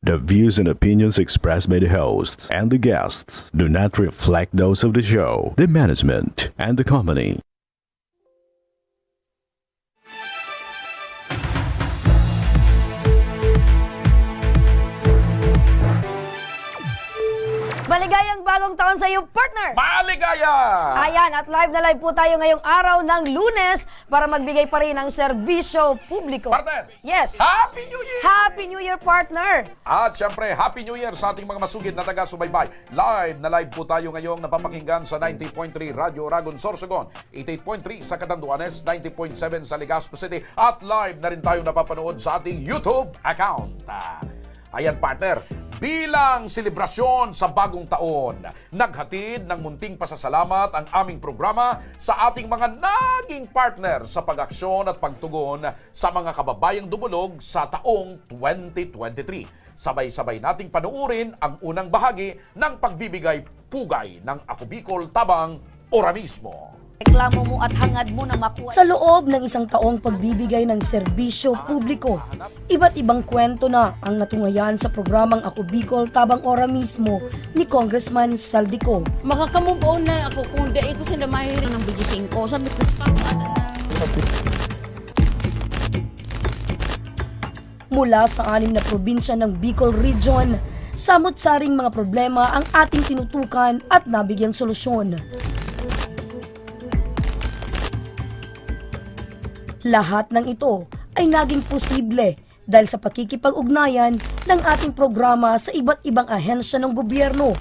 The views and opinions expressed by the hosts and the guests do not reflect those of the show, the management, and the company. Maligayang bagong taon sa iyo, partner! Maligaya! Ayan, at live na live po tayo ngayong araw ng Lunes para magbigay pa rin ng serbisyo publiko. Partner! Yes! Happy New Year! Happy New Year, partner! At syempre, Happy New Year sa ating mga masugid na taga-subaybay. Live na live po tayo ngayong napapakinggan sa 90.3 Radyo Ragon Sorsogon, 88.3 sa Catanduanes, 90.7 sa Legazpo City, at live na rin tayo napapanood sa ating YouTube account. Ayan, partner, bilang selebrasyon sa bagong taon, naghatid ng munting pasasalamat ang aming programa sa ating mga naging partner sa pag-aksyon at pagtugon sa mga kababayang dumulog sa taong 2023. Sabay-sabay nating panuurin ang unang bahagi ng pagbibigay pugay ng Ako Bicol Tabang Oramismo. Reklamo mo at hangad mo na makuha. Sa loob ng isang taong pagbibigay ng serbisyo publiko, iba't ibang kwento na ang natungayan sa programang Ako Bicol Tabang Oramismo ni Congressman Saldico. Makakamove on na ako kung dahil ko sila mahirin ng bigising ko. Sabi ko, Mula sa 6 na probinsya ng Bicol Region, samot-saring mga problema ang ating tinutukan at nabigyang solusyon. Lahat ng ito ay naging posible dahil sa pakikipag-ugnayan ng ating programa sa iba't ibang ahensya ng gobyerno.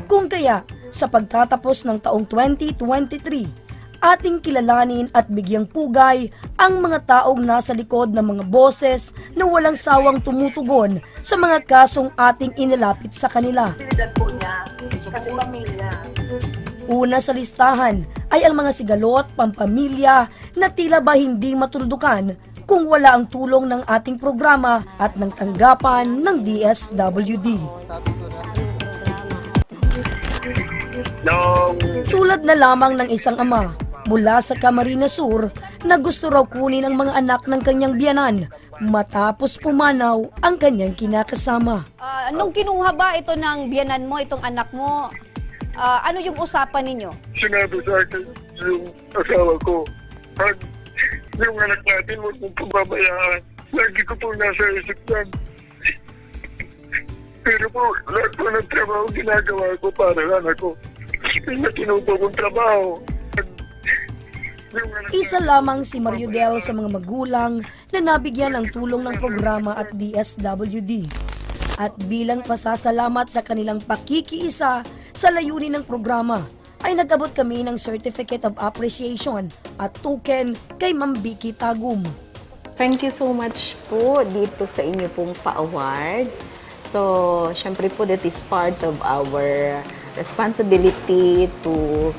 Kung kaya, sa pagtatapos ng taong 2023, ating kilalanin at bigyang pugay ang mga taong nasa likod ng mga boses na walang sawang tumutugon sa mga kasong ating inilapit sa kanila. Una sa listahan ay ang mga sigalot, pampamilya na tila ba hindi matuldukan kung wala ang tulong ng ating programa at ng tanggapan ng DSWD. Tulad na lamang ng isang ama mula sa Camarines Sur na gusto raw kunin ang mga anak ng kanyang biyanan matapos pumanaw ang kanyang kinakasama. Nung kinuha ba ito ng biyanan mo, itong anak mo, ano yung usapan ninyo? Sinabi sa akin yung asawa ko, pag yung anak natin, huwag mong pababayaan. Lagi ko po nasa isip yan. Pero po, lahat po ng trabaho ginagawa ko para sa anak ko. Yung natinuto kong trabaho. Isa lamang si Mariodel sa mga magulang na nabigyan ng tulong ng programa at DSWD. At bilang pasasalamat sa kanilang pakikiisa sa layunin ng programa, ay nag-abot kami ng Certificate of Appreciation at token kay Ma'am Vicky Tagum. Thank you so much po dito sa inyo pong pa-award. So, syempre po that is part of our responsibility to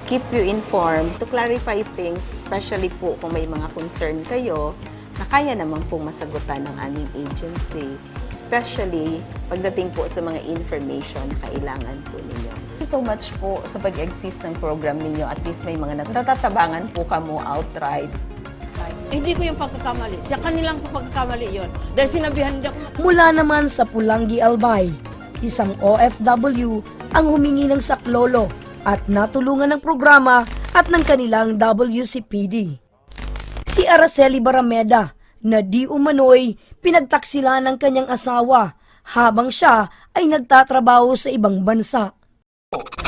keep you informed, to clarify things, especially po kung may mga concern kayo na kaya naman pong masagutan ng aming agency. Especially pagdating po sa mga information na kailangan po ninyo. Thank you so much po sa pag-exist ng program ninyo. At least may mga natatabangan po kamo outright. hindi ko yung pagkakamali. Sa kanilang pagkakamali yon. Dahil sinabihan niya ako. Mula naman sa Pulangi Albay, isang OFW ang humingi ng saklolo at natulungan ng programa at ng kanilang WCPD. Si Araceli Barameda na di umano'y pinagtaksila ng kanyang asawa habang siya ay nagtatrabaho sa ibang bansa.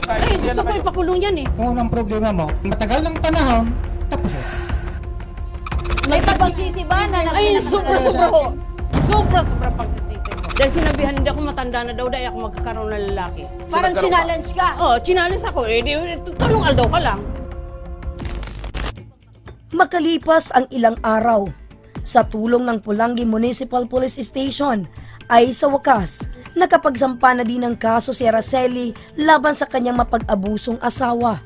Ay, gusto ko ipakulong yan eh. Kung ang problema mo, matagal lang panahon, tapos May pagsisisi ba na Ay, sobra-sobra ko. Sobra-sobra pagsisisi ko. Dahil sinabihan hindi ako matanda na daw, dahil ako magkakaroon ng lalaki. parang challenge ka? Oh, chinalis ako. Eh, tulong aldaw ka lang. Makalipas ang ilang araw, sa tulong ng Pulangi Municipal Police Station, ay sa wakas, nakapagsampa na din ng kaso si Araceli laban sa kanyang mapag-abusong asawa.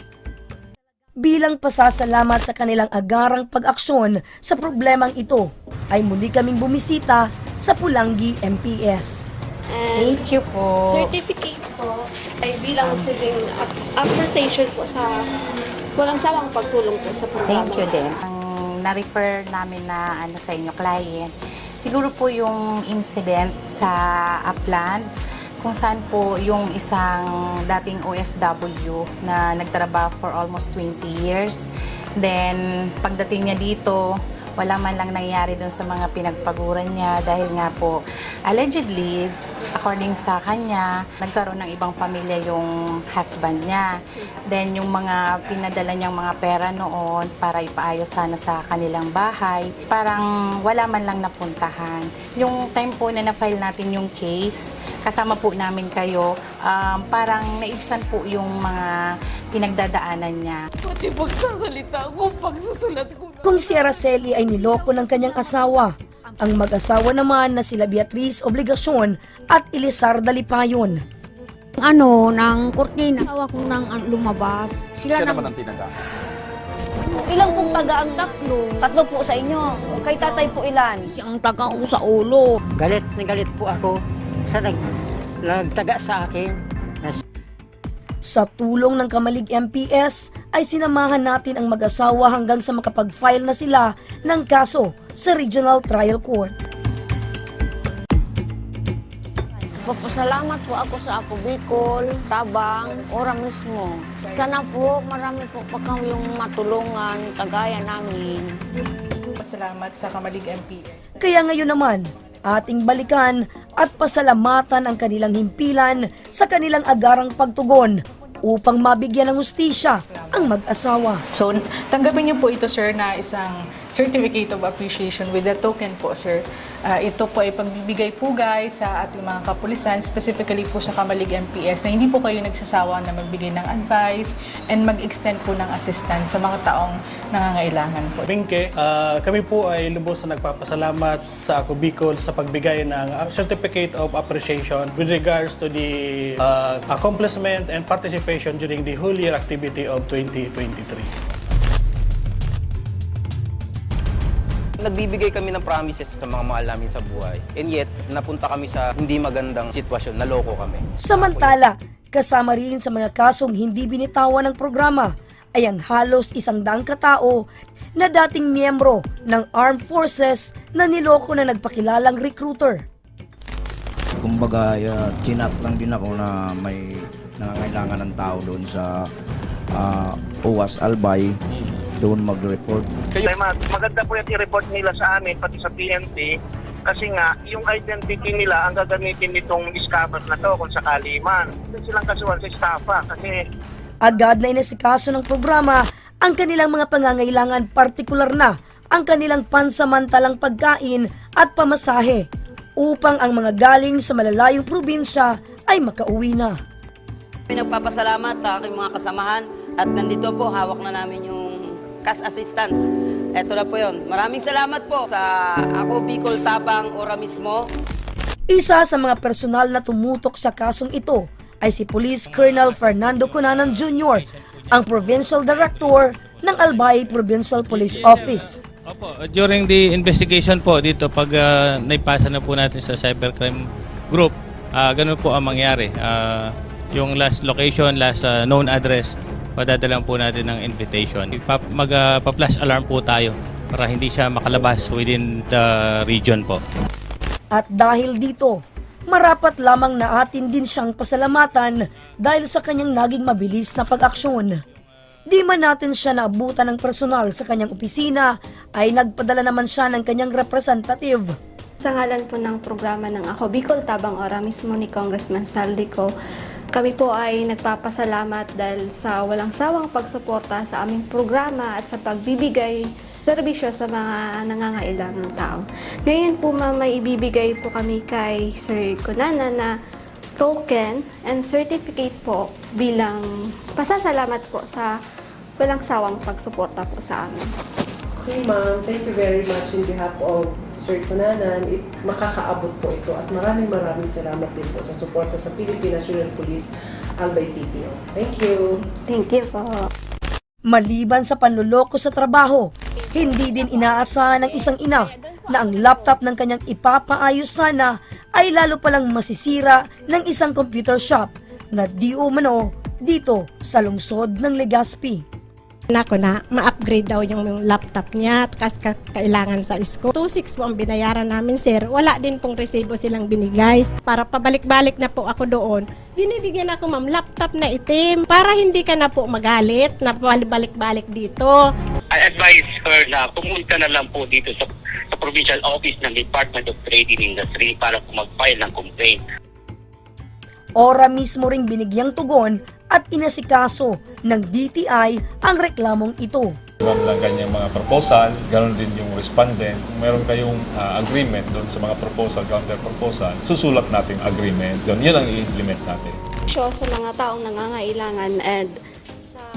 Bilang pasasalamat sa kanilang agarang pag-aksyon sa problemang ito, ay muli kaming bumisita sa Pulangi MPS. Thank you po. Certificate po ay bilang silbing appreciation po sa walang sawang pagtulong po sa programa. Thank you din. Ang na-refer namin na sa inyo client, Siguro po yung incident sa Upland, kung saan po yung isang dating OFW na nagtrabaho for almost 20 years. Then, pagdating niya dito, wala man lang nangyari dun sa mga pinagpaguran niya dahil nga po, allegedly, according sa kanya, nagkaroon ng ibang pamilya yung husband niya. Then, yung mga pinadala niyang mga pera noon para ipaayos sana sa kanilang bahay, parang wala man lang napuntahan. Yung time po na na-file natin yung case, kasama po namin kayo, parang naibsan po yung mga pinagdadaanan niya. Pati pagsasalita ko, pagsusulat ko. Kung si Araceli ay niloko ng kanyang asawa, ang mag-asawa naman na sila Beatriz Obligacion at Elisar Dalipayon. Ng kurtina, tawa ko nang lumabas. Siya naman ang tinaga. Ilang pong taga ang tatlo po sa inyo? Kay tatay po ilan? Siyang taga ko sa ulo. Galit na galit po ako sa nagtaga sa akin. Sa tulong ng Kamalig MPS ay sinamahan natin ang mag-asawa hanggang sa makapag-file na sila ng kaso sa Regional Trial Court. Papasalamat po ako sa Ako Bicol, Tabang, ora mismo. Sana po marami po pa kayong matulungan, tagaya namin. Salamat sa Kamalig MPS. Kaya ngayon naman, ating balikan at pasalamatan ang kanilang himpilan sa kanilang agarang pagtugon upang mabigyan ng hustisya ang mag-asawa. So, tanggapin niyo po ito, sir, na isang certificate of appreciation with a token po, sir. Ito po ay pagbibigay po, guys, sa ating mga kapulisan, specifically po sa Kamalig MPS, na hindi po kayo nagsasawa na magbigay ng advice and mag-extend po ng assistance sa mga taong nangangailangan po. Bingke, kami po ay lubos na nagpapasalamat sa Ako Bicol sa pagbigay ng certificate of appreciation with regards to the accomplishment and participation during the whole year activity of 2023. Nagbibigay kami ng promises sa mga mahal namin sa buhay. And yet, napunta kami sa hindi magandang sitwasyon, naloko kami. Samantala, kasama rin sa mga kasong hindi binitawan ng programa ay ang halos 100 katao na dating miyembro ng Armed Forces na niloko na nagpakilalang recruiter. Kumbaga, chinat lang din ako na may nangangailangan ng tao doon sa UAS Albay, doon mag-report. Maganda po yung i-report nila sa amin, pati sa PNP, kasi nga, yung identity nila ang gagamitin nitong scammer na to kung sakali man. Silang kasuhan sa estafa kasi agad na inasikaso ng programa ang kanilang mga pangangailangan, partikular na ang kanilang pansamantalang pagkain at pamasahe upang ang mga galing sa malalayong probinsya ay makauwi na. Nagpapasalamat sa aking mga kasamahan at nandito po, hawak na namin yung cash assistance. Ito na po yun. Maraming salamat po sa Ako Bicol, Tabang, ora mismo. Isa sa mga personal na tumutok sa kasong ito ay si Police Colonel Fernando Cunanan Jr., ang Provincial Director ng Albay Provincial Police Office. Opo, during the investigation po dito, pag naipasa na po natin sa cybercrime group, ganun po ang mangyari. Yung last location, last known address, padadalang po natin ng invitation. Magpa-flash alarm po tayo para hindi siya makalabas within the region po. At dahil dito, marapat lamang na atin din siyang pasalamatan dahil sa kanyang naging mabilis na pag-aksyon. Di man natin siya naabutan ng personal sa kanyang opisina, ay nagpadala naman siya ng kanyang representative. Sa ngalan po ng programa ng Ako Bicol, Tabang, ora mismo ni Congressman Saldico, kami po ay nagpapasalamat dahil sa walang sawang pagsuporta sa aming programa at sa pagbibigay serbisyo sa mga nangangailangang tao. Ngayon po may ibibigay po kami kay Sir Cunanan na token and certificate po bilang pasasalamat po sa walang sawang pagsuporta po sa amin. Okay, ma'am. Thank you very much in behalf of Sir Cunanan. Makakaabot po ito at maraming salamat din po sa suporta sa Philippine National Police Albay PPO. Thank you. Thank you po. Maliban sa panluloko sa trabaho, hindi din inaasahan ng isang ina na ang laptop ng kanyang ipapaayos sana ay lalo palang masisira ng isang computer shop na di umano dito sa lungsod ng Legazpi. Nako na, ma-upgrade daw yung laptop niya kasi kailangan sa school. 2,600 po ang binayaran namin, sir. Wala din pong resibo silang binigay. Para pabalik-balik na po ako doon, binibigyan ako, ma'am, laptop na itim para hindi ka na po magalit na balik-balik dito. I advise her na pumunta na lang po dito sa provincial office ng Department of Trade and Industry para po mag-file ng complaint. Ora mismo ring binigyang tugon at inasikaso ng DTI ang reklamong ito. Ma'am lang kanyang mga proposal, ganoon din yung respondent. Kung meron kayong agreement doon sa mga proposal, counter proposal, susulat natin agreement. Yun ang i-implement natin. Show sa mga taong nangangailangan and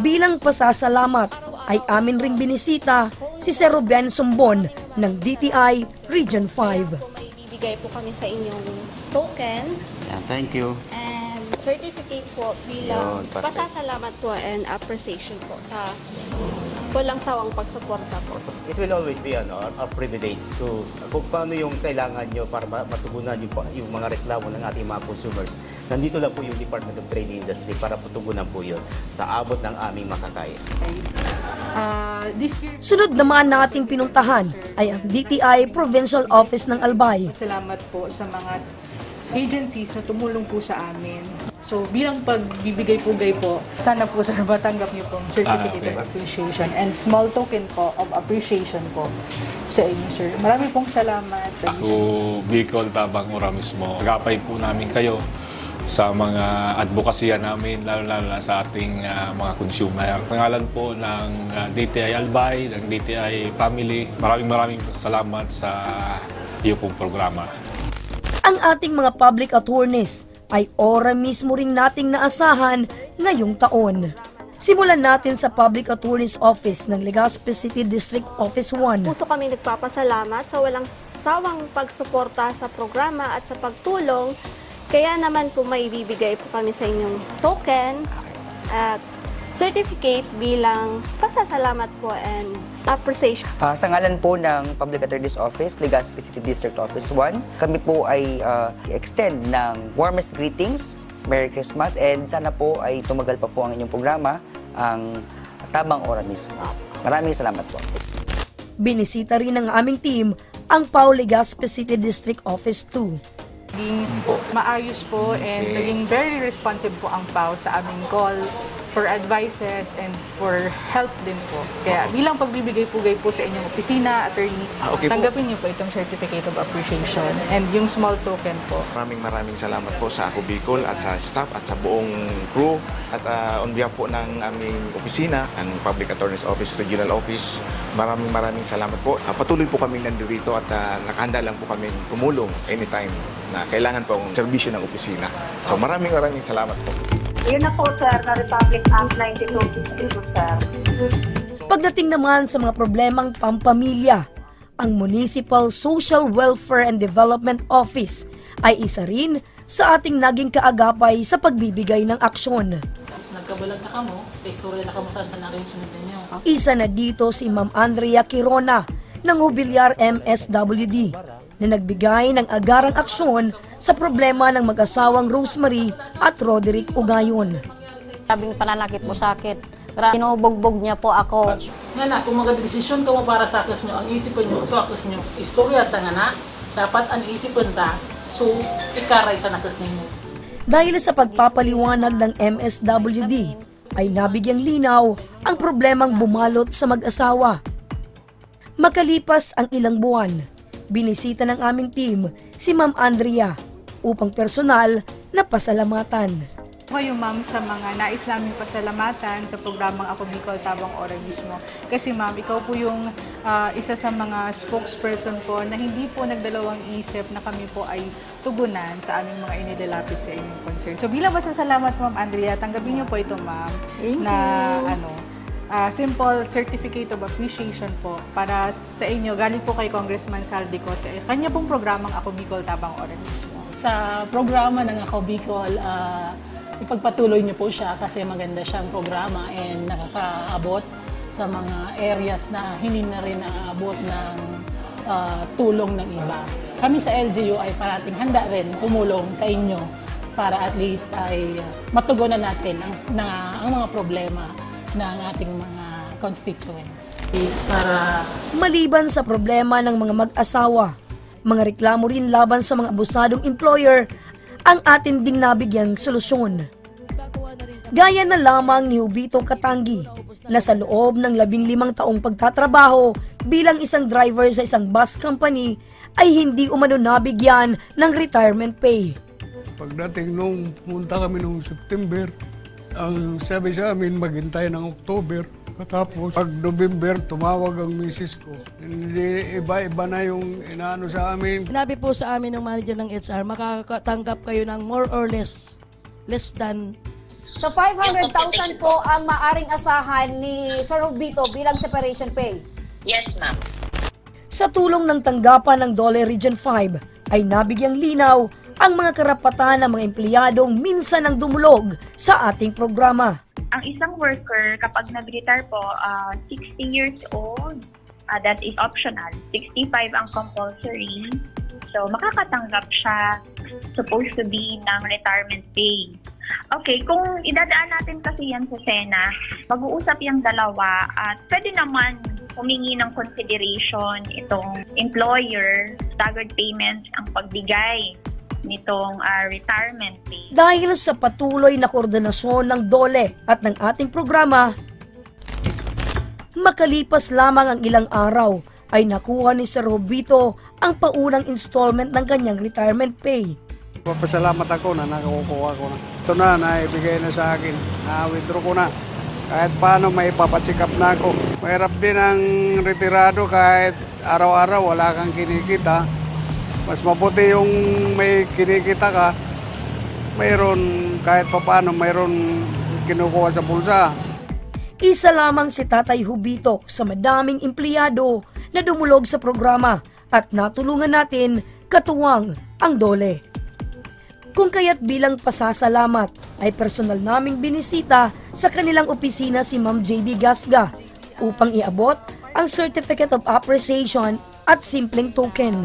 bilang pasasalamat ay amin ring binisita si Sir Ruben Sumbon ng DTI Region 5. Bibigay po kami sa inyong token. Yeah, thank you. And certificate po bilang pasasalamat po and appreciation po sa walang sawang pagsuporta po. It will always be a privilege to kung paano yung kailangan nyo para matugunan yung mga reklamo ng ating mga consumers. Nandito lang po yung Department of Trade and Industry para patugunan po yun sa abot ng aming makakaya. Sunod naman na ating pinuntahan ay ang DTI Provincial Office ng Albay. Salamat po sa mga agencies na tumulong po sa amin. So bilang pagbibigay-pugay po, sana po sir matanggap niyo pong certificate of appreciation and small token po of appreciation po sa inyo sir. Marami pong salamat. Ako, Bicol Tabang Ora mismo. Agapay po namin kayo sa mga advokasya namin, lalo na sa ating mga consumer. Pangalan po ng DTI Albay, ng DTI Family. Maraming salamat sa iyo pong programa. Ang ating mga public attorneys ay ora mismo ring nating naasahan ngayong taon. Simulan natin sa Public Attorney's Office ng Legazpi City District Office 1. Puso kami nagpapasalamat sa walang sawang pagsuporta sa programa at sa pagtulong. Kaya naman po may ibibigay po kami sa inyong token at certificate bilang pasasalamat po and appreciation. Sa ngalan po ng Public Attorney's Office, Legazpi City District Office 1, kami po ay extend ng warmest greetings, Merry Christmas, and sana po ay tumagal pa po ang inyong programa, ang Tabang Ora mismo. Maraming salamat po. Binisita rin ng aming team ang PAO Legazpi City District Office 2. Naging maayos po and naging very responsive po ang PAO sa aming call for advices and for help din po. Kaya bilang pagbibigay-pugay po sa inyong opisina, attorney, tanggapin niyo po itong certificate of appreciation and yung small token po. Maraming salamat po sa Ako Bicol at sa staff at sa buong crew at on behalf po ng aming opisina, ang Public Attorney's Office, Regional Office, maraming salamat po. Patuloy po kami nandito at nakahanda lang po kami tumulong anytime na kailangan po ang serbisyo ng opisina. So maraming salamat po. Yun na po sir, na Republic Act 9262 sir. Pagdating naman sa mga problemang pampamilya, ang Municipal Social Welfare and Development Office ay isa rin sa ating naging kaagapay sa pagbibigay ng aksyon. Nagkabalag na kamo, istorya na kamo saan sa narration ninyo. Isa na dito si Ma'am Andrea Quirona ng Jubilar MSWD na nagbigay ng agarang aksyon sa problema ng mag-asawang Rosemary at Roderick Ugayon. Sabing pananakit mo sakit. Pinubugbog niya po ako. Nana, kung mag-desisyon ka mo para sa akas nyo, ang isipin nyo, so akas nyo, istorya ta nga na, dapat ang isipin ta, so ikaray sa nakas ninyo. Dahil sa pagpapaliwanag ng MSWD, ay nabigyang linaw ang problemang bumalot sa mag-asawa. Makalipas ang ilang buwan, binisita ng aming team si Ma'am Andrea upang personal na pasalamatan. Kayo ma'am sa mga nais namin pasalamatan sa programang Ako Bicol Tabang Ora mismo. Kasi ma'am, ikaw po yung isa sa mga spokesperson po na hindi po nagdalawang isip na kami po ay tugunan sa aming mga inidalapit sa inyong concern. So bilang masasalamat ma'am Andrea, tanggapin niyo po ito ma'am simple certificate of appreciation po para sa inyo. Galing po kay Congressman Saldico sa kanya pong programang Ako Bicol Tabang Ora mismo. Sa programa ng Ako Bicol, ipagpatuloy niyo po siya kasi maganda siyang programa and nakakaabot sa mga areas na hindi na rin naaabot ng tulong ng iba. Kami sa LGU ay parating handa rin tumulong sa inyo para at least ay matugunan natin ang mga problema ng ating mga constituents. Para Maliban sa problema ng mga mag-asawa, mga reklamo rin laban sa mga abusadong employer ang atin ding nabigyang solusyon. Gaya na lamang ni Hubito Katangi na sa loob ng 15 taong pagtatrabaho bilang isang driver sa isang bus company ay hindi umano nabigyan ng retirement pay. Pagdating nung punta kami nung September, ang sabi sa amin maghintay ng October. Katapos pag November, tumawag ang misis ko. Hindi iba-iba na yung inaano sa amin. Sinabi po sa amin ng manager ng HR, makakatanggap kayo ng more or less than. So 500,000 po ang maaring asahan ni Sir Hubito bilang separation pay? Yes, ma'am. Sa tulong ng tanggapan ng Dole Region 5 ay nabigyang linaw ang mga karapatan ng mga empleyadong minsan ang dumulog sa ating programa. Ang isang worker, kapag nag-retire po, 60 years old, that is optional. 65 ang compulsory. So, makakatanggap siya, supposed to be, ng retirement pay. Okay, kung idadaan natin kasi yan sa SENA, mag-uusap yung dalawa at pwede naman humingi ng consideration itong employer, staggered payments ang pagbigay nitong retirement pay. Dahil sa patuloy na koordinasyon ng DOLE at ng ating programa, makalipas lamang ang ilang araw ay nakuha ni Sir Hubito ang paunang installment ng kanyang retirement pay. Papasalamat ako na nakakukuha ko na. Ito na, naibigay na sa akin. Na-withdraw ko na. Kahit paano may papacheck up na ako. Mahirap din ang retirado kahit araw-araw wala kang kinikita. Mas mabuti yung may kinikita ka, mayroon kahit papaano, mayroon kinukuha sa bulsa. Isa lamang si Tatay Hubito sa madaming empleyado na dumulog sa programa at natulungan natin katuwang ang DOLE. Kung kaya't bilang pasasalamat ay personal naming binisita sa kanilang opisina si Ma'am JB Gasga upang iabot ang Certificate of Appreciation at simpleng token.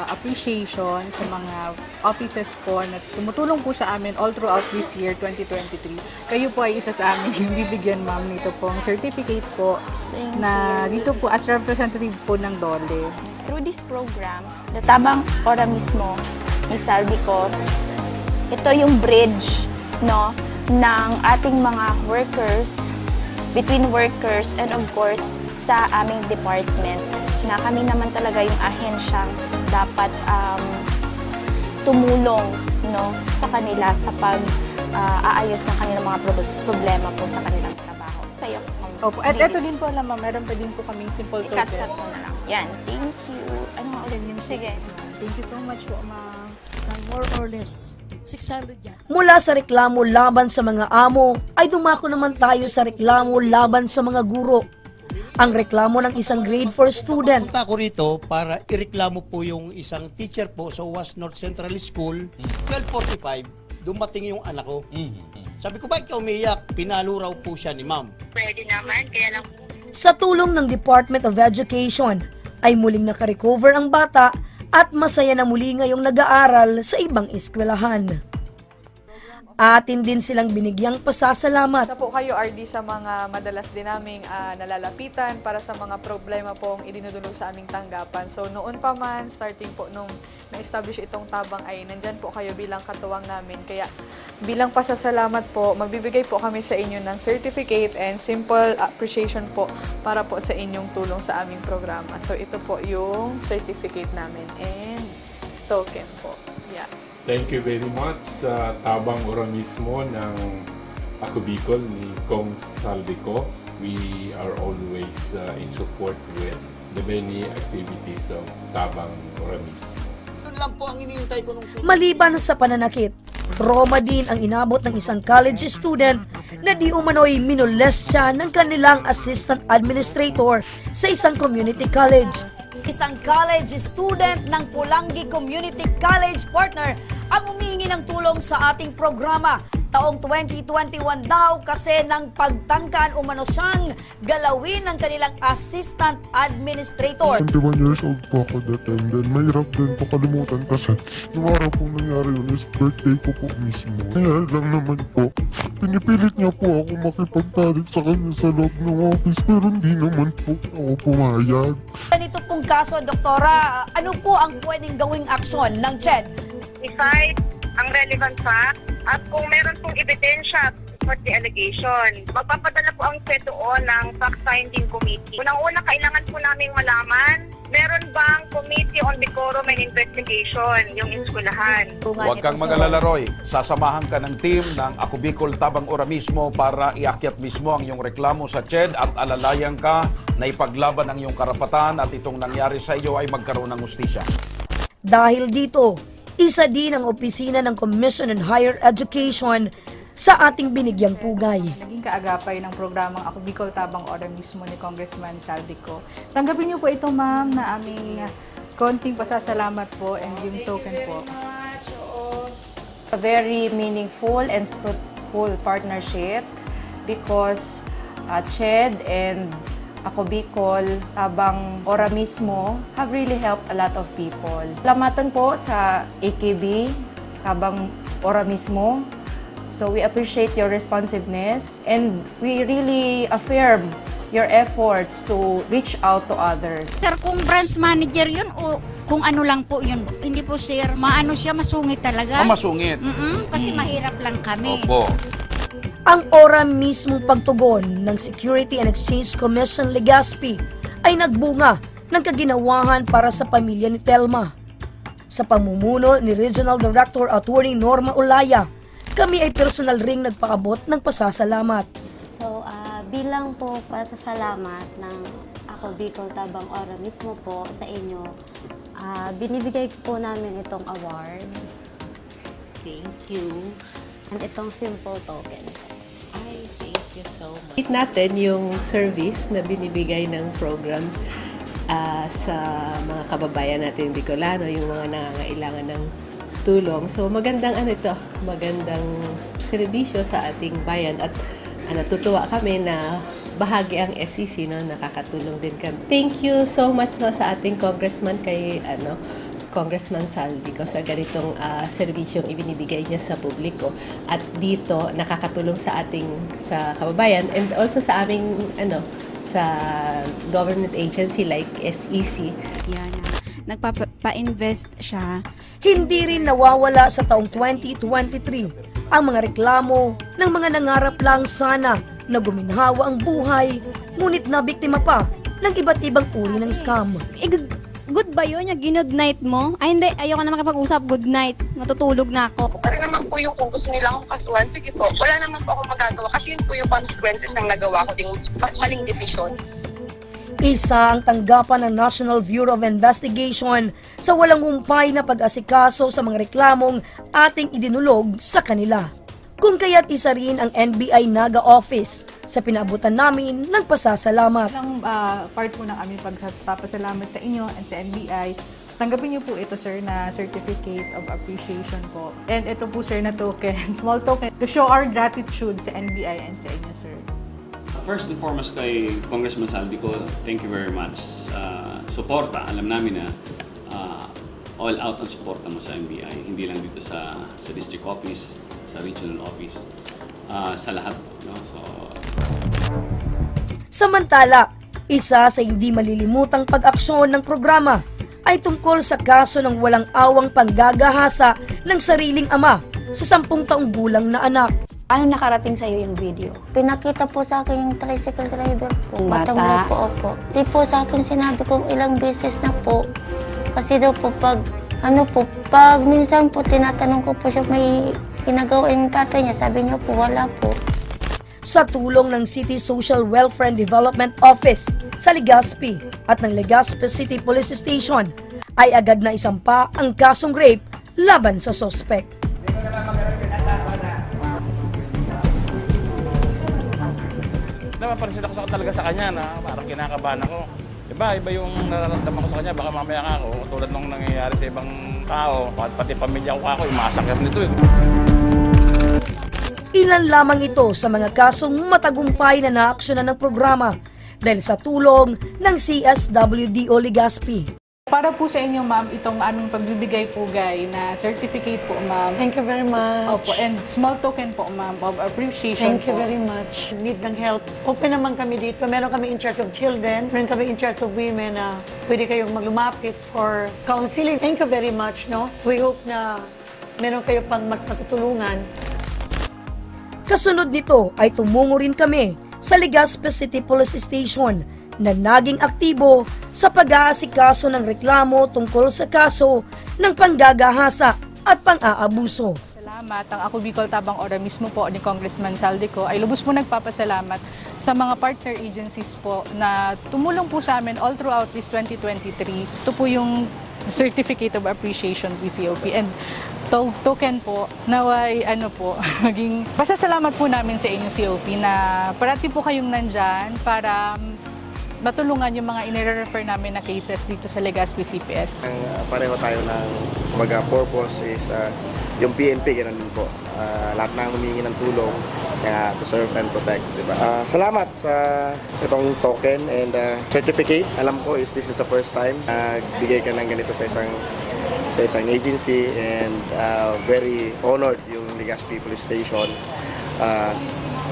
Appreciation sa mga offices po na tumutulong po sa amin all throughout this year, 2023. Kayo po ay isa sa amin yung bibigyan, ma'am, nito pong certificate po na dito po as representative po ng DOLE. Through this program, the Tabang Ora mismo ni Saldico, ito yung bridge, no, ng ating mga workers, between workers and of course sa aming department, na kami naman talaga yung ahensyang dapat tumulong, no, sa kanila sa pag-aayos ng kanilang mga problema po sa kanilang trabaho. Kayo. Opo, at ito din po alam, ma'am, meron pa din po kaming simple token. I-cut mo na lang. Yan, thank you. Ano nga ulit yun? Sige. Thank you so much po, ma'am. More or less 600 yan. Mula sa reklamo laban sa mga amo ay dumako naman tayo sa reklamo laban sa mga guro. Ang reklamo ng isang grade 4 student. Punta ko rito para ireklamo po yung isang teacher po sa UAS North Central School. 12:45, dumating yung anak ko. Sabi ko, bakit ka umiyak? Pinalo raw po siya ni ma'am. Pwede naman, kaya lang. Sa tulong ng Department of Education ay muling nakarecover ang bata at masaya na muli ngayong nag-aaral sa ibang eskwelahan. Atin din silang binigyang pasasalamat. Sa po kayo, RD, sa mga madalas din naming nalalapitan para sa mga problema pong idinudulog sa aming tanggapan. So noon pa man, starting po nung na-establish itong tabang ay nandyan po kayo bilang katuwang namin. Kaya bilang pasasalamat po, magbibigay po kami sa inyo ng certificate and simple appreciation po para po sa inyong tulong sa aming programa. So ito po yung certificate namin and token po. Yeah. Thank you very much sa Tabang Ora mismo ng Ako Bicol ni Kong Saldico. We are always in support with the many activities of Tabang Ora mismo. Yun lang po ang inintay ko nung Maliban sa pananakit, trauma din ang inabot ng isang college student na di umano'y minolest siya ng kanilang assistant administrator sa isang community college. Isang college student ng Pulangi Community College partner ang humihingi ng tulong sa ating programa. Taong 2021 daw kasi ng pagtangkaan umano siyang galawin ng kanilang assistant administrator. 21 years old po ako that time. Then mahirap din po kalimutan kasi yung araw pong nangyari yun is birthday ko po mismo. Kaya lang naman po, pinipilit niya po ako makipagtalik sa kanya sa loob ng office pero hindi naman po ako pumayag. Ganito pong kaso, Doktora, ano po ang pwedeng gawing aksyon ng CHED? Decide ang relevant fact at kung meron pong ebidensya for the allegation, magpapadala po ang CHED doon ng fact-finding committee. Unang-una, kailangan po namin malaman, meron bang committee on decorum and investigation yung eskwelahan? Huwag kang mag-alala, Roy. Sasamahan ka ng team ng Ako Bicol Tabang Ora mismo para iakyat mismo ang iyong reklamo sa CHED at alalayan ka na ipaglaban ang iyong karapatan at itong nangyari sa iyo ay magkaroon ng hustisya. Dahil dito, isa din ang opisina ng Commission on Higher Education sa ating binigyang pugay. Naging kaagapay ng programang Ako Bicol Tabang Ora mismo ni Congressman Saldico. Tanggapin niyo po ito, ma'am, na aming konting pasasalamat po and yung token po. A very meaningful and fruitful partnership because CHED and Ako Bicol Tabang Ora mismo have really helped a lot of people. Salamatan po sa AKB Tabang Ora mismo. So we appreciate your responsiveness and we really affirm your efforts to reach out to others. Sir, kung branch manager yun o kung ano lang po yun, hindi po sir, maano siya, masungit talaga. Masungit? Kasi mahirap lang kami. Opo. Ang ora mismong pagtugon ng Security and Exchange Commission Legazpi ay nagbunga ng kaginawahan para sa pamilya ni Telma. Sa pamumuno ni Regional Director Attorney Norma Olaya, kami ay personal ring nagpaabot ng pasasalamat. So, bilang po pasasalamat ng Ako Bicol Tabang Ora mismo po sa inyo, binibigay po namin itong award. Thank you. And itong simple token. Ay, thank you so much. Natin yung service na binibigay ng program sa mga kababayan natin Bicolano, yung mga nangangailangan ng tulong. So magandang magandang serbisyo sa ating bayan at natutuwa kami na bahagi ang SEC, nakakatulong din kami. Thank you so much sa ating congressman kay Congressman Saldico sa ganitong serbisyong ibinibigay niya sa publiko at dito nakakatulong sa kababayan and also sa aming sa government agency like SEC. Yan, nagpapa-invest siya. Hindi rin nawawala sa taong 2023 ang mga reklamo ng mga nangarap lang sana na guminhawa ang buhay, ngunit nabiktima pa ng iba't ibang uri ng scam. Good ba yun? Yung good night mo? Ay hindi, ayoko na makipag-usap. Good night. Matutulog na ako. Pero naman po yung kung gusto nila akong kasuhan, sige po, wala naman po akong magagawa kasi yun po yung consequences ng nagawa ko ding maling desisyon. Isa ang tanggapan ng National Bureau of Investigation sa walang humpay na pag-asikaso sa mga reklamong ating idinulog sa kanila. Kung kaya't isa rin ang NBI Naga Office sa pinaabutan namin ng pasasalamat. Ang part po ng aming pagpapasalamat sa inyo and sa NBI, tanggapin niyo po ito, sir, na Certificates of Appreciation po. And ito po, sir, na token, small token, to show our gratitude sa NBI and sa inyo, sir. First and foremost kay Congressman Saldico, thank you very much. Suporta, alam namin na all out ang suporta mo sa NBI, hindi lang dito sa district office, sa regional office, sa lahat. No? Samantala, isa sa hindi malilimutang pag-aksyon ng programa ay tungkol sa kaso ng walang awang panggagahasa ng sariling ama sa 10 taong gulang na anak. Paano nakarating sa iyo yung video? Pinakita po sa akin yung tricycle driver po. Matangay po, opo. Di po sa akin sinabi kong ilang beses na po. Kasi daw po pag minsan po tinatanong ko po siya may ginagawa yung tatay niya, sabi niya po wala po. Sa tulong ng City Social Welfare and Development Office sa Legazpi at ng Legazpi City Police Station ay agad na isampa ang kasong rape laban sa sospek. Napapansin ako talaga sa kanya na parang kinakabahan ako. Iba yung nararamdaman ko sa kanya, baka mamaya nga ako, tulad nung nangyayari sa ibang tao, pati pamilya ko ako, masakit nito eh. ilan lamang ito sa mga kasong matagumpay na naaksyonan ng programa dahil sa tulong ng CSWDO Legazpi. Para po sa inyo, ma'am, itong aming pagbibigay pugay na certificate po, ma'am. Thank you very much. Opo, and small token po, ma'am, of appreciation Thank you po. very much. Need ng help. Open naman kami dito. Meron kami in charge of children. Meron kami in charge of women na pwede kayong maglumapit for counseling. Thank you very much, no? We hope na meron kayo pang mas matutulungan. Kasunod nito ay tumungo rin kami sa Legazpi City Police Station na naging aktibo sa pag-aasikaso ng reklamo tungkol sa kaso ng panggagahasa at pang-aabuso. Salamat. Ang Ako Bicol Tabang Ora mismo po ni Congressman Saldico ay lubos po nagpapasalamat sa mga partner agencies po na tumulong po sa amin all throughout this 2023. Ito po yung Certificate of Appreciation PCOP and token po naway maging pasasalamat po namin sa inyo COP na parati po kayong nandyan para matulungan yung mga inire-refer namin na cases dito sa Legazpi CPS. Pareho tayo ng purpose is yung PNP, ganun din po. Lahat na humingi ng tulong to serve and protect. Diba? Salamat sa itong token and certificate. Alam ko this is the first time bigay ka ng ganito sa isang agency and very honored yung Legazpi Police Station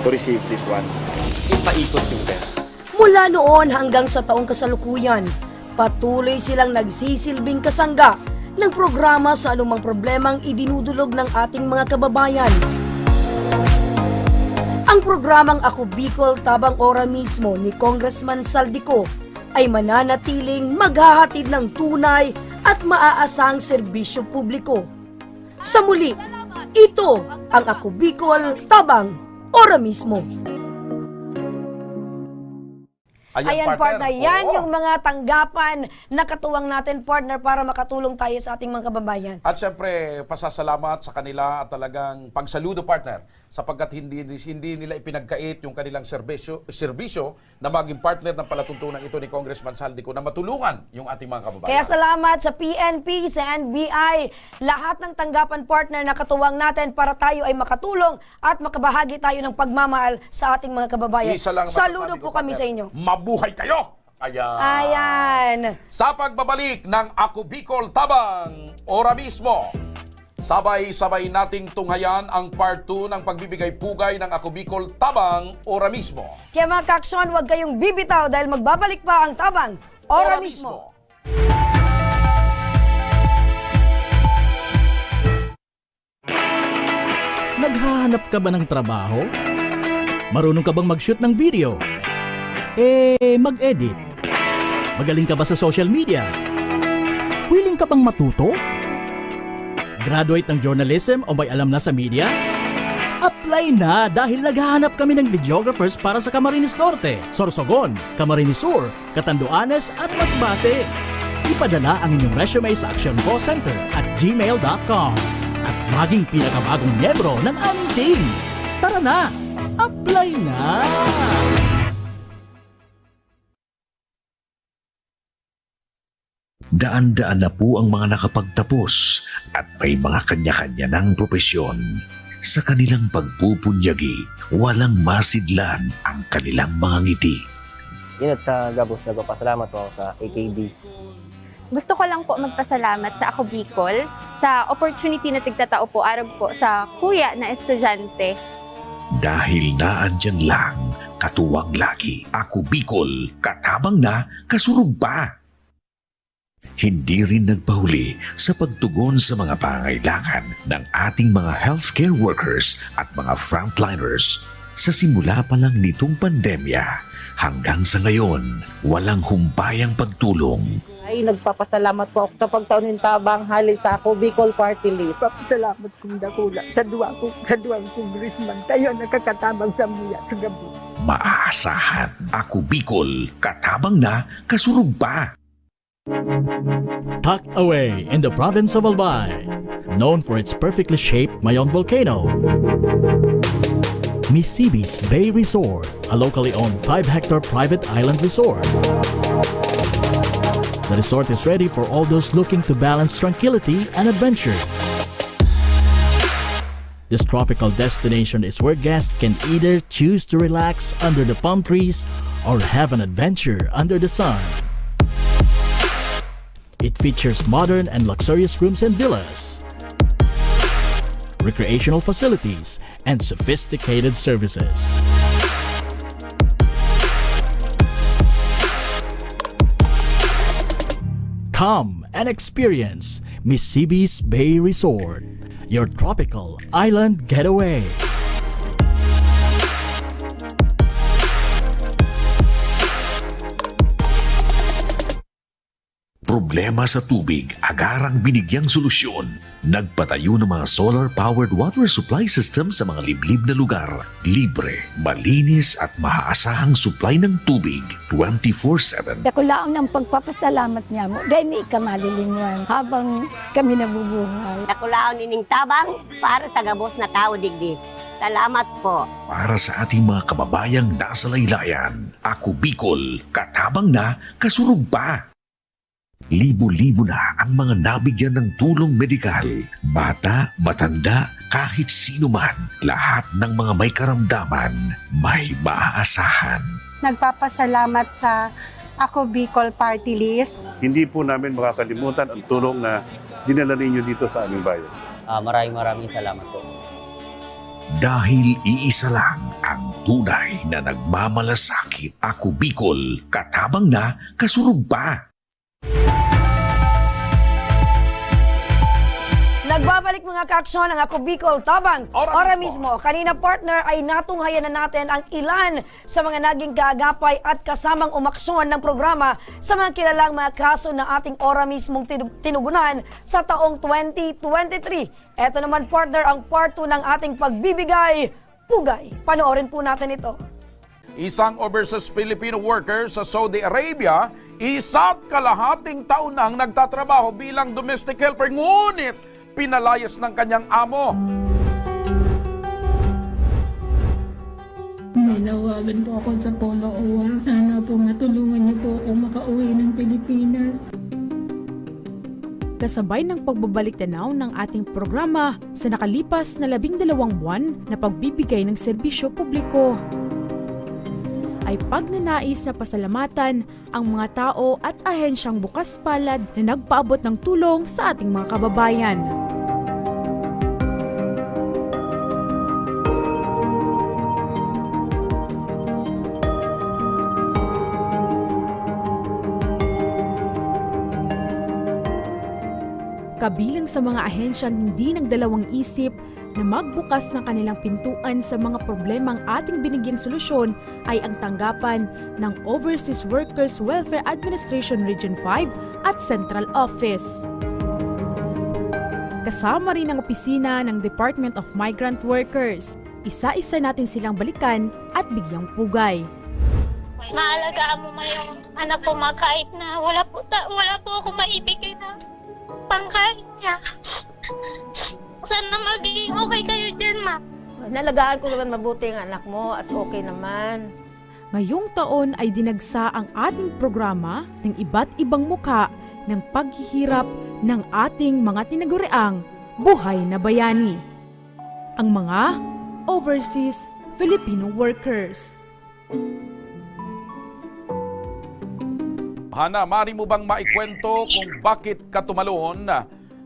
to receive this one. Ipaikot yung best. Mula noon hanggang sa taong kasalukuyan, patuloy silang nagsisilbing kasangga ng programa sa anumang problemang idinudulog ng ating mga kababayan. Ang programang Ako Bicol Tabang Ora mismo ni Congressman Saldico ay mananatiling maghahatid ng tunay at maaasang serbisyo publiko. Sa muli, ito ang Ako Bicol Tabang Ora mismo. Ayan, partner. Yan yung mga tanggapan na katuwang natin, partner, para makatulong tayo sa ating mga kababayan. At syempre, pasasalamat sa kanila at talagang pagsaludo, partner, sapagkat hindi nila ipinagkait yung kanilang serbisyo na maging partner ng palatuntunan ito ni Congressman Saldico na matulungan yung ating mga kababayan. Kaya salamat sa PNP, sa NBI, lahat ng tanggapan, partner, na katuwang natin para tayo ay makatulong at makabahagi tayo ng pagmamahal sa ating mga kababayan. Saludo po kami sa inyo. Mabuhay kayo! Ayan. Sa pagbabalik ng Ako Bicol Tabang Ora mismo, sabay-sabay nating tunghayan ang part 2 ng pagbibigay pugay ng Ako Bicol Tabang Ora mismo. Kaya mga kaksyon, huwag kayong bibitaw dahil magbabalik pa ang Tabang Ora mismo. Naghahanap ka ba ng trabaho? Marunong ka bang mag-shoot ng video? Mag-edit? Magaling ka ba sa social media? Willing ka bang matuto? Graduate ng journalism o may alam na sa media? Apply na dahil naghahanap kami ng videographers para sa Camarines Norte, Sorsogon, Camarines Sur, Catanduanes at Masbate. Ipadala ang inyong resume sa actioncallcenter@gmail.com at maging pinakabagong miyembro ng aming team. Tara na! Apply na! Daan-daan na po ang mga nakapagtapos at may mga kanya-kanya ng propesyon. Sa kanilang pagpupunyagi, walang masidlan ang kanilang mga ngiti. Inat sa Gabos, nagpapasalamat po ako sa AKB. Gusto ko lang po magpasalamat sa Ako Bicol sa opportunity na tigtatao po araw po sa kuya na estudyante. Dahil naandyan lang, katuwang lagi. Ako Bicol, katabang na, kasurog pa. Hindi rin nagpahuli sa pagtugon sa mga pangailangan ng ating mga healthcare workers at mga frontliners. Sa simula pa lang nitong pandemya, hanggang sa ngayon, walang humpayang pagtulong. Ay, nagpapasalamat po ako sa pagtaon ng tabang hali sa Ako Bicol Party List. Papasalamat kong dakula sa duwang congressman. Tayo nakakatabang sa muya sa gabi. Maaasahan, Ako Bicol, katabang na, kasurog pa. Tucked away in the province of Albay, known for its perfectly shaped Mayon volcano, Misibis Bay Resort, a locally owned 5-hectare private island resort. The resort is ready for all those looking to balance tranquility and adventure. This tropical destination is where guests can either choose to relax under the palm trees or have an adventure under the sun. It features modern and luxurious rooms and villas, recreational facilities, and sophisticated services. Come and experience Mississippi's Bay Resort, your tropical island getaway. Problema sa tubig, agarang binigyang solusyon. Nagpatayo ng mga solar-powered water supply system sa mga liblib na lugar. Libre, malinis at maaasahang supply ng tubig 24/7. Dako laon ang pagpapasalamat niya mo dahil may kamalilinguan habang kami nabubuhay. Dako laon ining tabang para sa gabos na tao digdi. Salamat po. Para sa ating mga kababayang nasa laylayan, Ako Bicol, katabang na, kasurug pa. Libo-libo na ang mga nabigyan ng tulong medikal. Bata, matanda, kahit sino man, lahat ng mga may karamdaman, may maaasahan. Nagpapasalamat sa Ako Bicol Party List. Hindi po namin makakalimutan ang tulong na dinala ninyo dito sa aming bayan. Maraming salamat po. Dahil iisa lang ang tunay na nagmamalasakit. Ako Bicol, katabang na, kasurug pa. Nagbabalik mga kaaksyon ang Ako Bicol Tabang. Ora mismo. Kanina partner ay natunghayan na natin ang ilan sa mga naging kaagapay at kasamang umaksyon ng programa sa mga kilalang mga kaso na ating ora mismong tinugunan sa taong 2023. Ito naman partner ang part 2 ng ating pagbibigay pugay. Panoorin po natin ito. Isang overseas Filipino worker sa Saudi Arabia, isa't kalahating taon nang nagtatrabaho bilang domestic helper, ngunit pinalayas ng kanyang amo. Nanawagan po ako sa Polo OWA. Sana po matulungan niyo po ako makauwi ng Pilipinas. Kasabay ng pagbabalik tanaw ng ating programa sa nakalipas na 12 buwan na pagbibigay ng serbisyo publiko, ay pagnanais na pasalamatan ang mga tao at ahensyang bukas palad na nagpaabot ng tulong sa ating mga kababayan. Kabilang sa mga ahensyang hindi nagdalawang isip na magbukas ng kanilang pintuan sa mga problemang ating binigyang solusyon ay ang tanggapan ng Overseas Workers Welfare Administration Region 5 at Central Office. Kasama rin ang opisina ng Department of Migrant Workers. Isa-isa natin silang balikan at bigyang pugay. Maalagaan mo yung anak ko kahit na wala po ako maibigay na pangkain niya. Sana magiging okay kayo dyan, ma. Nalagaan ko naman mabuti ang anak mo at okay naman. Ngayong taon ay dinagsa ang ating programa ng iba't ibang mukha ng paghihirap ng ating mga tinaguriang buhay na bayani. Ang mga overseas Filipino workers. Hana, mari mo bang maikwento kung bakit ka tumalon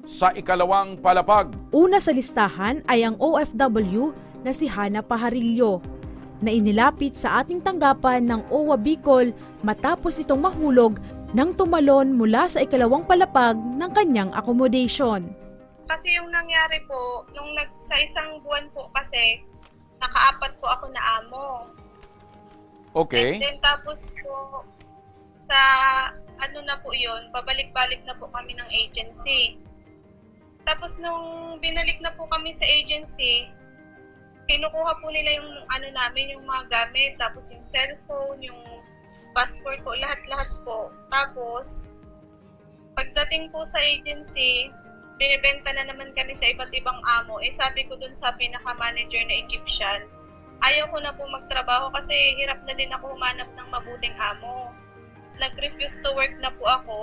sa ikalawang palapag? Una sa listahan ay ang OFW na si Hana Pajarillo na inilapit sa ating tanggapan ng OWA Bicol matapos itong mahulog nang tumalon mula sa ikalawang palapag ng kanyang accommodation. Kasi yung nangyari po, sa isang buwan po kasi, nakaapat po ako na amo. Okay. And then tapos po, sa na po yun, babalik-balik na po kami ng agency. Tapos nung binalik na po kami sa agency, kinukuha po nila yung namin, yung mga gamit, tapos yung cellphone, yung passport po, lahat-lahat po. Tapos, pagdating po sa agency, binibenta na naman kami sa iba't ibang amo. Sabi ko dun sa pinaka-manager na Egyptian, ayaw ko na po magtrabaho kasi hirap na din ako humanap ng mabuting amo. Nag-refuse to work na po ako.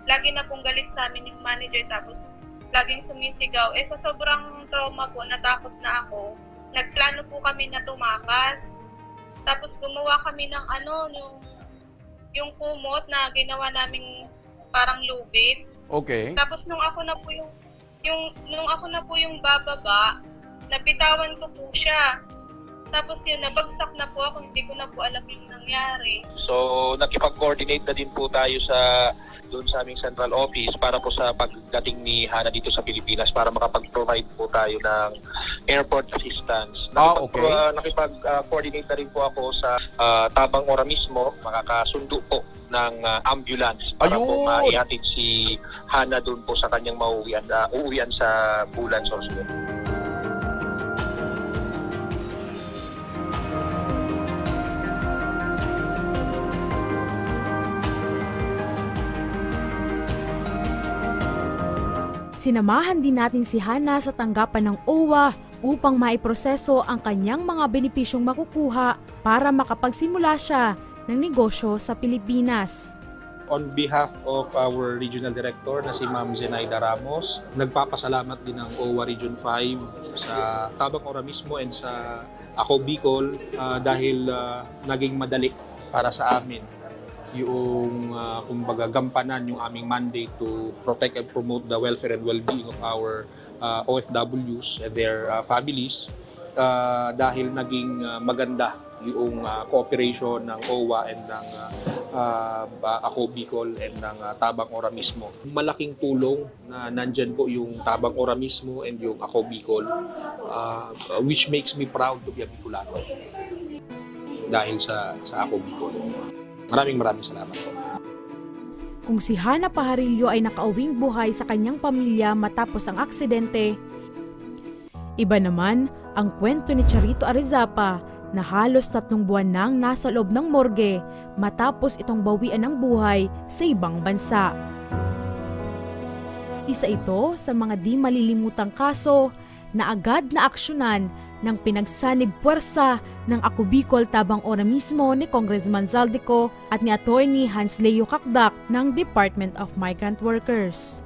Lagi na pong galit sa amin yung manager, tapos laging sumisigaw. Sa sobrang trauma po, natakot na ako. Nagplano po kami na tumakas. Tapos gumawa kami ng yung kumot na ginawa naming parang lubid. Okay. Tapos nung ako na po yung bababa, napitawan ko po siya. Tapos yun, nabagsak na po ako, hindi ko na po alam yung nangyari. So, nakipag-coordinate na din po tayo doon sa aming central office para po sa pagdating ni Hana dito sa Pilipinas para makapag-provide po tayo ng airport assistance. Nakipag-coordinate na rin po ako sa Tabang Ora mismo, makakasundo po ng ambulance para po maihatid si Hana doon po sa kanyang uuwian sa Bulan Hospital. Sinamahan din natin si Hana sa tanggapan ng OWA upang maiproseso ang kanyang mga benepisyong makukuha para makapagsimula siya ng negosyo sa Pilipinas. On behalf of our Regional Director na si Ma'am Zenaida Ramos, nagpapasalamat din ng OWA Region 5 sa Tabang Ora mismo and sa Ako Bicol dahil naging madali para sa amin yung kumbaga gampanan yung aming mandate to protect and promote the welfare and well-being of our OFWs and their families dahil naging maganda yung cooperation ng OWA and ng Ako Bicol and ng Tabang Ora mismo. Malaking tulong na nandyan po yung Tabang Ora mismo and yung Ako Bicol which makes me proud to be a Bicolano dahil sa Ako Bicol. Maraming salamat po. Kung si Hana Pajarillo ay nakauwing buhay sa kanyang pamilya matapos ang aksidente, iba naman ang kwento ni Charito Arizapa na halos 3 buwan nang nasa loob ng morgue matapos itong bawian ng buhay sa ibang bansa. Isa ito sa mga di malilimutang kaso na agad na aksyonan ng pinagsanib puwersa ng Ako Bicol Tabang Ora mismo ni Congressman Zaldico at ni Attorney Hans Leo Cacdac ng Department of Migrant Workers.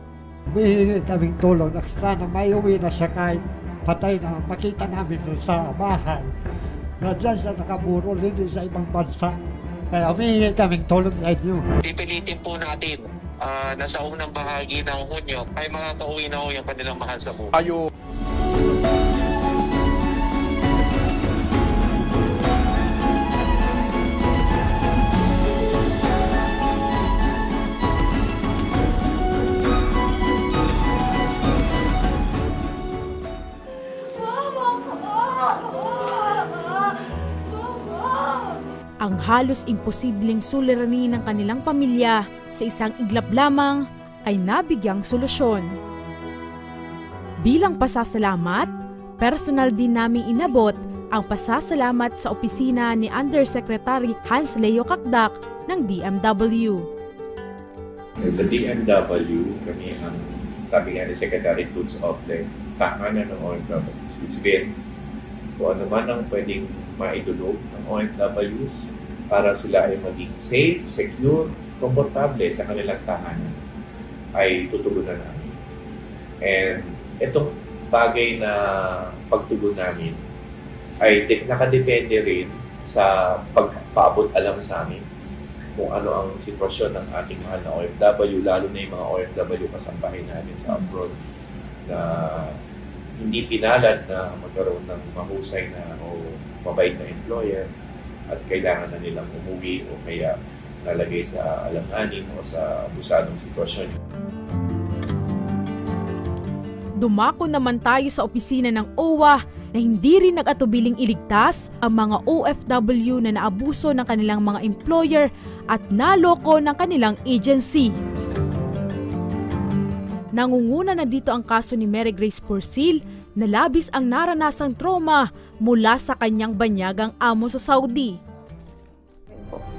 Humihingi kaming tulong na sana may uwi na siya kahit patay na makita namin sa bahay. Na dyan siya nakaburol, hindi sa ibang bansa. Kaya humihingi kaming tulong sa inyo. Pipilitin po natin na sa unang bahagi ng Hunyo ay makakauwi na ho yung kanilang mahal sa buhay. Ang halos imposibleng suliranin ng kanilang pamilya sa isang iglap lamang ay nabigyang solusyon. Bilang pasasalamat, personal din naming inabot ang pasasalamat sa opisina ni Undersecretary Hans Leo Cacdac ng DMW. Sa DMW, kami ang sabi nga ni Secretary Cruz of the tahanan ng OFWs. It's been kung ano man ang pwedeng maidulog ng OFWs para sila ay maging safe, secure, komportable sa kanilang tahanan ay tutugunan namin. And itong bagay na pagtugon namin ay nakadepende rin sa pagpaabot alam sa amin kung ano ang sitwasyon ng ating mahal na OFW, lalo na yung mga OFW kasambahay namin sa abroad na hindi pinalad na magkaroon ng mahusay na o mabait na employer at kailangan na nilang umuwi o kaya nalagay sa alanganin o sa abusadong sitwasyon. Dumako naman tayo sa opisina ng OWA na hindi rin nag-atubiling iligtas ang mga OFW na naabuso ng kanilang mga employer at naloko ng kanilang agency. Nangunguna na dito ang kaso ni Mary Grace Porcil na labis ang naranasang trauma mula sa kanyang banyagang amo sa Saudi.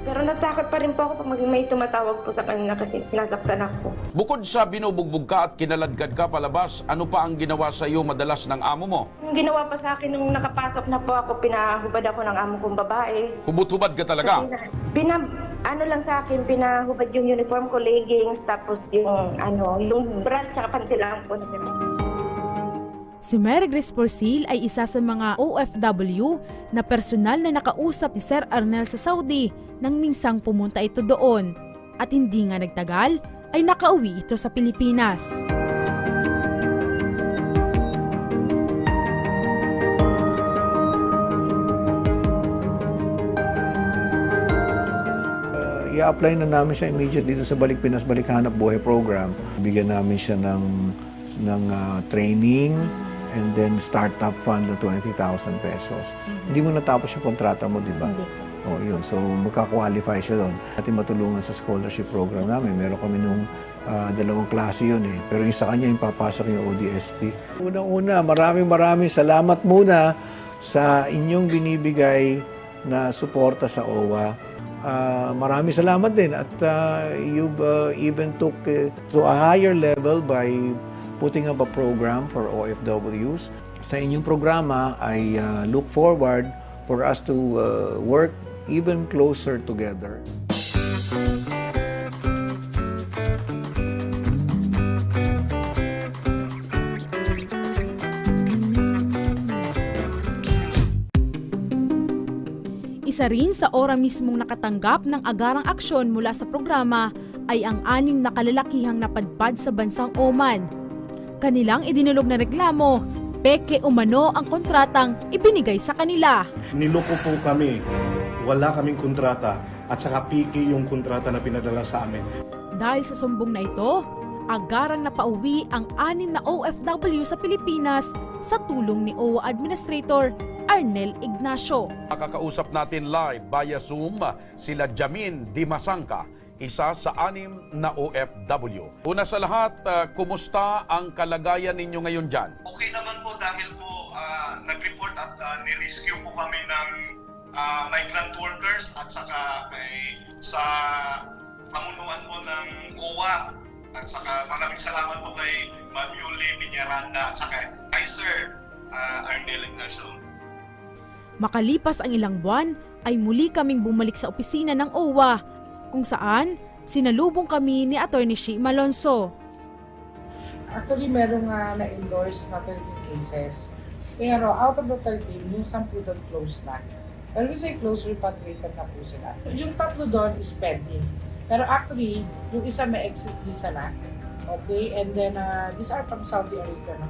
Pero natakot pa rin po ako pag may tumatawag po sa kanila kasi sinasaktan ako. Bukod sa binubugbog ka at kinaladkad ka palabas, ano pa ang ginawa sa iyo madalas ng amo mo? Yung ginawa pa sa akin nung nakapasok na po ako, pinahubad ako ng amo kong babae. Hubad-hubad ka talaga? Ano lang sa akin, pinahubad yung uniform ko, leggings, tapos yung bras tsaka panty lang po. Si Mary Grace Porcil ay isa sa mga OFW na personal na nakausap ni Sir Arnel sa Saudi nang minsang pumunta ito doon. At hindi nga nagtagal ay nakauwi ito sa Pilipinas. I-apply na namin siya immediately dito sa Balik Pinas, Balik Hanap Buhay program. Bigyan namin siya ng training and then startup fund na 20,000 pesos. Hindi mo natapos yung kontrata mo, di ba? Hindi. Oh, yun. So, magka-qualify siya doon. Ating matulungan sa scholarship program namin. Meron kami nung 2 klase yun eh. Pero yung sa kanya, yung papasok yung ODSP. Unang-una, maraming salamat muna sa inyong binibigay na suporta sa OWA. Maraming salamat din at you've even took to a higher level by putting up a program for OFWs. Sa inyong programa, I look forward for us to work even closer together. Isa rin sa ora mismong nakatanggap ng agarang aksyon mula sa programa ay ang 6 na kalalakihang napadpad sa bansang Oman. Kanilang idinulog na reklamo, peke umano ang kontratang ibinigay sa kanila. Niloko po kami, wala kaming kontrata at saka piki yung kontrata na pinadala sa amin. Dahil sa sumbong na ito, agarang napauwi ang 6 na OFW sa Pilipinas sa tulong ni OWA Administrator Arnel Ignacio. Makakausap natin live via Zoom sila Jamin Dimasangka, isa sa 6 na OFW. Una sa lahat, kumusta ang kalagayan ninyo ngayon dyan? Okay naman po dahil po nag-report at nirescue po kami ng migrant workers at saka sa pamunuan po ng OWA. At saka maraming salamat po kay Ma'am Yuli Binyaranda at saka kay Sir Arnel Ignacio. Makalipas ang ilang buwan, ay muli kaming bumalik sa opisina ng OWA, kung saan sinalubong kami ni Atty. Shi Malonzo. Actually, merong na-endorse na 13 cases. Pero out of the 13, yung 10 doon close na. Pero we say close, repatriated na po sila. Yung 3 doon is pending. Pero actually, yung isa may exit visa na. Okay? And then, these are from Saudi Arabia. No?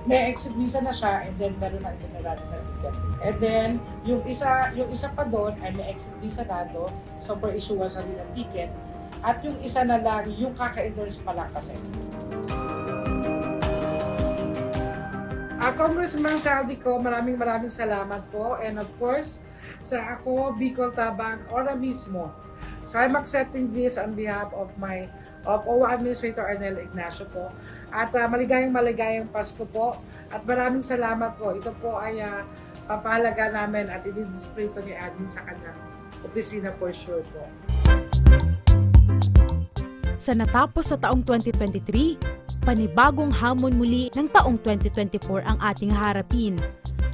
May exit visa na siya and then meron na itinerary na ticket. And then, yung isa pa doon ay may exit visa na doon. So, for issuance na rin ng ticket. At yung isa na lang, yung kaka-endorse pa lang kasi. Congressman Saldico, maraming salamat po. And of course, sa ako, Bicol Tabang, ora mismo. So I'm accepting this on behalf of OWA Administrator Arnel Ignacio po. At maligayang Pasko po. At maraming salamat po. Ito po ay papahalaga namin at i-display ito ni Admin sa kanyang opisina for sure po. Sa natapos sa taong 2023, panibagong hamon muli ng taong 2024 ang ating harapin.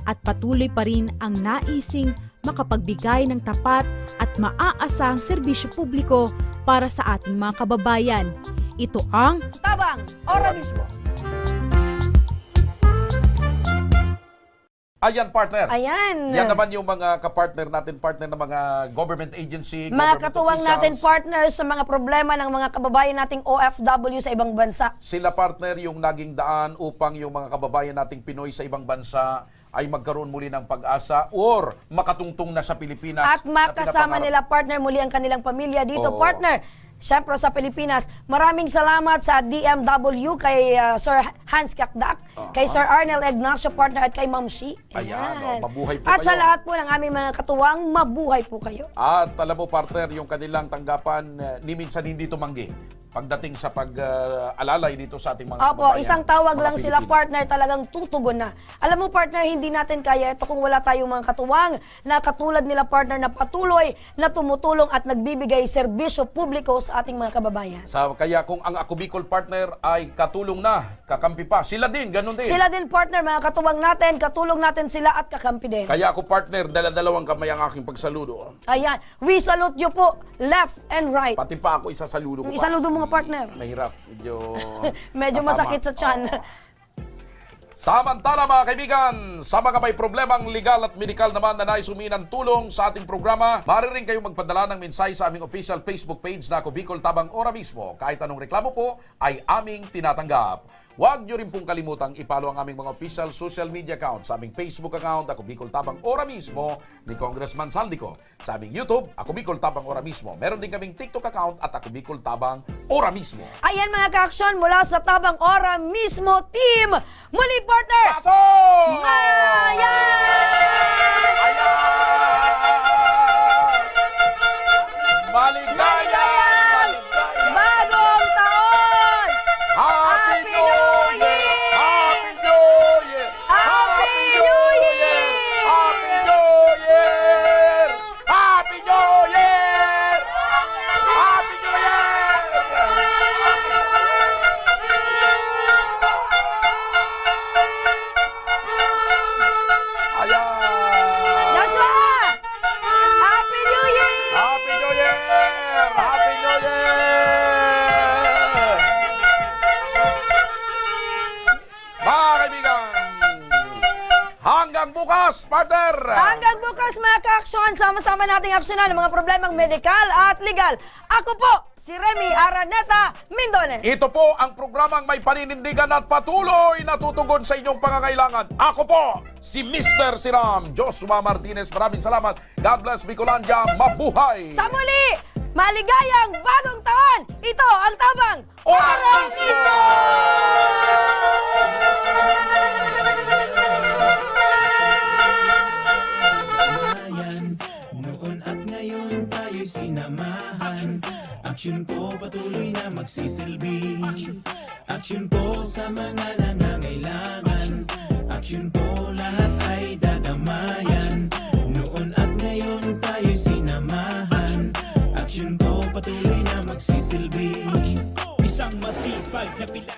At patuloy pa rin ang naising makapagbigay ng tapat at maaasahang serbisyo publiko para sa ating mga kababayan. Ito ang Tabang Ora Mismo. Ayan, partner. Ayan. Yan naman yung mga kapartner natin, partner ng mga government agency, Mga government katuwang officials. natin partners sa mga problema ng mga kababayan nating OFW sa ibang bansa. Sila, partner, yung naging daan upang yung mga kababayan nating Pinoy sa ibang bansa ay magkaroon muli ng pag-asa or makatungtong na sa Pilipinas. At makasama nila, partner, muli ang kanilang pamilya dito. Oo. Partner, syempre sa Pilipinas, maraming salamat sa DMW, kay Sir Hans Kakdak, kay Sir Arnel Ignacio, partner, at kay Ma'am Shi. Ayan, mabuhay po at kayo. sa lahat po ng aming mga katuwang, mabuhay po kayo. At alam mo, partner, yung kanilang tanggapan, ni minsan hindi tumanggi pagdating sa pag-alalay dito sa ating mga Opo, kababayan. isang tawag mga lang sila, Pilipino. partner, talagang tutugon na. Alam mo, partner, hindi natin kaya ito kung wala tayong mga katuwang na katulad nila, partner, na patuloy na tumutulong at nagbibigay serbisyo publiko sa ating mga kababayan. Kaya kung ang Ako Bicol, partner, ay katulong na, kakampi pa, sila din, ganun din. Sila din, partner, mga katuwang natin, katulong natin sila at kakampi din. Kaya ako, partner, dala-dalawang kamay ang aking pagsaludo. Ayan, we salute you po, left and right. Pati pa ako isasaludo ko pa. Isaludo mga partner. Mahirap, medyo medyo masakit sa tiyan. Samantala mga kaibigan, sa mga may problemang legal at medikal naman na nais humingi ng tulong sa ating programa, maaari rin kayong magpadala ng mensahe sa aming official Facebook page na Ako Bicol Tabang Ora mismo. Kahit anong reklamo po ay aming tinatanggap. Huwag nyo rin pong kalimutang ipalo ang aming mga official social media account sa aming Facebook account, Ako Bicol Tabang Ora mismo ni Congressman Saldico. Sa aming YouTube, Ako Bicol Tabang Ora mismo. Meron din kaming TikTok account at Ako Bicol Tabang Ora mismo. Ayan mga ka-aksyon mula sa Tabang Ora mismo team. Muli partner! Paso! Maligayang bagong taon! Happy New Year! Happy New Year! Happy New Year! Happy New Year! Happy New Year! Happy New Year! Ayan! Joshua! Happy New Year! Happy New Year! Happy New Year! Mga kaibigan, hanggang bukas, partner! Hanggang bukas mga ka-aksyon, sama-sama nating aksyonan ang mga problemang medikal at legal. Ako po, si Remy Araneta Mindones. Ito po ang programang may paninindigan at patuloy na tutugon sa inyong pangangailangan. Ako po, si Mr. Siram Joshua Martinez. Maraming salamat. God bless Bicolandia. Mabuhay! Sa muli, maligayang bagong taon! Ito ang Tabang Ora mismo! Noon at ngayon tayo'y sinamahan. Aksyon ko patuloy na magsisilbi. Aksyon ko sa mga nangangailangan. Aksyon ko lahat ay dadamayan. Noon at ngayon tayo'y sinamahan. Aksyon ko patuloy na magsisilbi. Isang masipag na pila